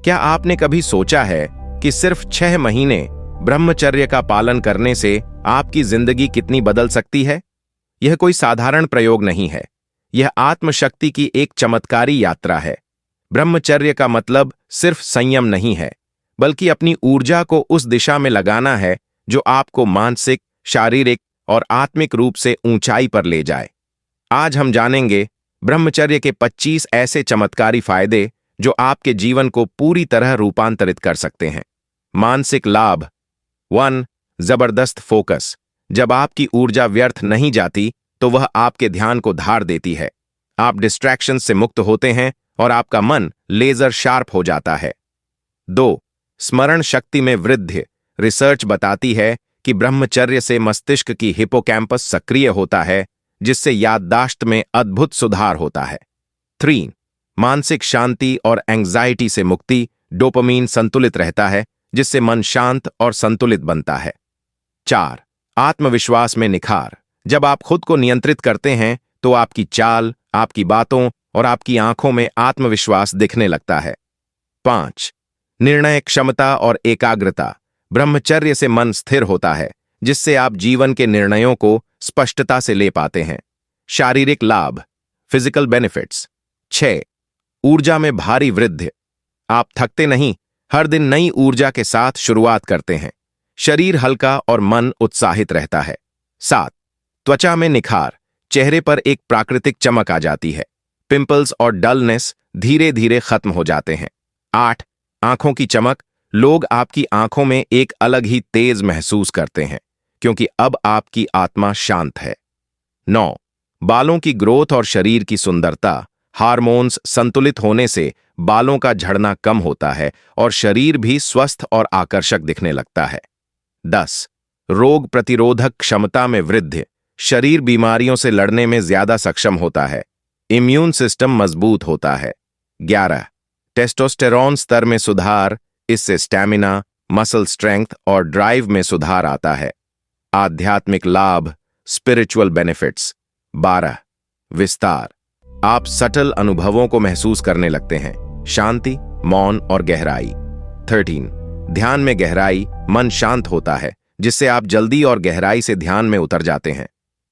क्या आपने कभी सोचा है कि सिर्फ 6 महीने ब्रह्मचर्य का पालन करने से आपकी जिंदगी कितनी बदल सकती है? यह कोई साधारण प्रयोग नहीं है। यह आत्मशक्ति की एक चमत्कारी यात्रा है। ब्रह्मचर्य का मतलब सिर्फ संयम नहीं है, बल्कि अपनी ऊर्जा को उस दिशा में लगाना है जो आपको मानसिक, शारीरिक और आत्मिक रूप से ऊंचाई पर ले जाए। आज हम जानेंगे ब्रह्मचर्य के 25 ऐसे चमत्कारी फायदे जो आपके जीवन को पूरी तरह रूपांतरित कर सकते हैं। मानसिक लाभ। 1. जबरदस्त फोकस। जब आपकी ऊर्जा व्यर्थ नहीं जाती तो वह आपके ध्यान को धार देती है। आप डिस्ट्रैक्शन से मुक्त होते हैं और आपका मन लेजर शार्प हो जाता है। 2. स्मरण शक्ति में वृद्धि। रिसर्च बताती है कि ब्रह्मचर्य से मस्तिष्क की हिपोकैम्पस सक्रिय होता है, जिससे याददाश्त में अद्भुत सुधार होता है। 3. मानसिक शांति और एंग्जाइटी से मुक्ति। डोपामीन संतुलित रहता है, जिससे मन शांत और संतुलित बनता है। 4. आत्मविश्वास में निखार। जब आप खुद को नियंत्रित करते हैं तो आपकी चाल, आपकी बातों और आपकी आंखों में आत्मविश्वास दिखने लगता है। 5. निर्णय क्षमता और एकाग्रता। ब्रह्मचर्य से मन स्थिर होता है, जिससे आप जीवन के निर्णयों को स्पष्टता से ले पाते हैं। शारीरिक लाभ। Physical benefits. 6. ऊर्जा में भारी वृद्धि। आप थकते नहीं, हर दिन नई ऊर्जा के साथ शुरुआत करते हैं। शरीर हल्का और मन उत्साहित रहता है। 7. त्वचा में निखार। चेहरे पर एक प्राकृतिक चमक आ जाती है। पिंपल्स और डलनेस धीरे धीरे खत्म हो जाते हैं। 8. आंखों की चमक। लोग आपकी आंखों में एक अलग ही तेज महसूस करते हैं, क्योंकि अब आपकी आत्मा शांत है। 9. बालों की ग्रोथ और शरीर की सुंदरता। हार्मोन्स संतुलित होने से बालों का झड़ना कम होता है और शरीर भी स्वस्थ और आकर्षक दिखने लगता है। 10. रोग प्रतिरोधक क्षमता में वृद्धि। शरीर बीमारियों से लड़ने में ज्यादा सक्षम होता है। इम्यून सिस्टम मजबूत होता है। 11. टेस्टोस्टेरॉन स्तर में सुधार। इससे स्टैमिना, मसल स्ट्रेंथ और ड्राइव में सुधार आता है। आध्यात्मिक लाभ। Spiritual benefits. 12. विस्तार। आप सटल अनुभवों को महसूस करने लगते हैं। शांति, मौन और गहराई। 13. ध्यान में गहराई। मन शांत होता है, जिससे आप जल्दी और गहराई से ध्यान में उतर जाते हैं।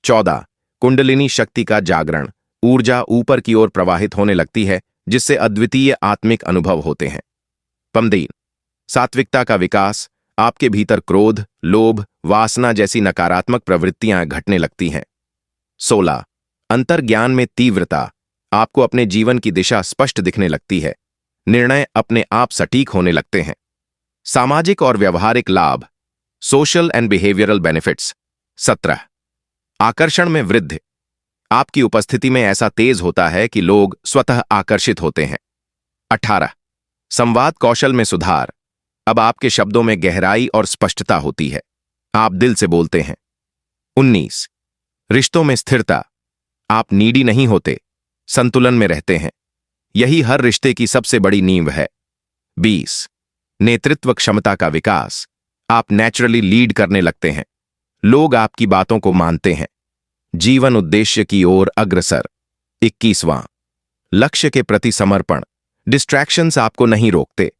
14. कुंडलिनी शक्ति का जागरण। ऊर्जा ऊपर की ओर प्रवाहित होने लगती है, जिससे अद्वितीय आत्मिक अनुभव होते हैं। 15. सात्विकता का विकास। आपके भीतर क्रोध, लोभ, वासना जैसी नकारात्मक प्रवृत्तियां घटने लगती हैं। 16. अंतर्ज्ञान में तीव्रता। आपको अपने जीवन की दिशा स्पष्ट दिखने लगती है। निर्णय अपने आप सटीक होने लगते हैं। सामाजिक और व्यवहारिक लाभ। Social and behavioural benefits. 17. आकर्षण में वृद्धि। आपकी उपस्थिति में ऐसा तेज होता है कि लोग स्वतः आकर्षित होते हैं। 18. संवाद कौशल में सुधार। अब आपके शब्दों में गहराई और स्पष्टता होती है। आप दिल से बोलते हैं। 19. रिश्तों में स्थिरता। आप नीडी नहीं होते, संतुलन में रहते हैं। यही हर रिश्ते की सबसे बड़ी नींव है। 20. नेतृत्व क्षमता का विकास। आप नेचुरली लीड करने लगते हैं। लोग आपकी बातों को मानते हैं। जीवन उद्देश्य की ओर अग्रसर। 21वां. लक्ष्य के प्रति समर्पण। डिस्ट्रैक्शंस आपको नहीं रोकते।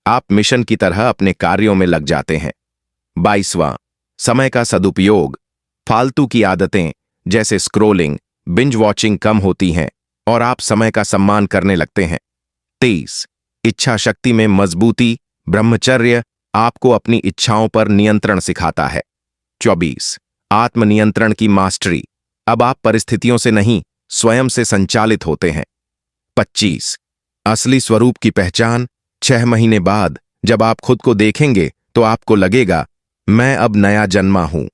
आप मिशन की तरह अपने कार्यों में लग जाते हैं। 22वां. समय का सदुपयोग। फालतू की आदतें जैसे स्क्रोलिंग, बिंज वॉचिंग कम होती हैं और आप समय का सम्मान करने लगते हैं। 23. इच्छा शक्ति में मजबूती। ब्रह्मचर्य आपको अपनी इच्छाओं पर नियंत्रण सिखाता है। 24. आत्मनियंत्रण की मास्टरी। अब आप परिस्थितियों से नहीं, स्वयं से संचालित होते हैं। 25. असली स्वरूप की पहचान। 6 महीने बाद जब आप खुद को देखेंगे तो आपको लगेगा, मैं अब नया जन्मा हूं।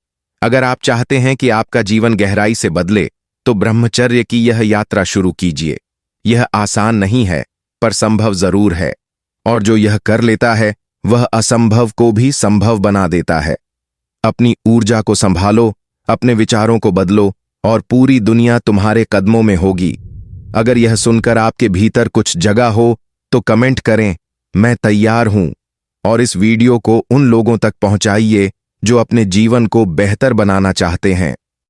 अगर आप चाहते हैं कि आपका जीवन गहराई से बदले तो ब्रह्मचर्य की यह यात्रा शुरू कीजिए। यह आसान नहीं है, पर संभव जरूर है, और जो यह कर लेता है वह असंभव को भी संभव बना देता है। अपनी ऊर्जा को संभालो, अपने विचारों को बदलो और पूरी दुनिया तुम्हारे कदमों में होगी। अगर यह सुनकर आपके भीतर कुछ जगा हो तो कमेंट करें, मैं तैयार हूं, और इस वीडियो को उन लोगों तक पहुंचाइए जो अपने जीवन को बेहतर बनाना चाहते हैं।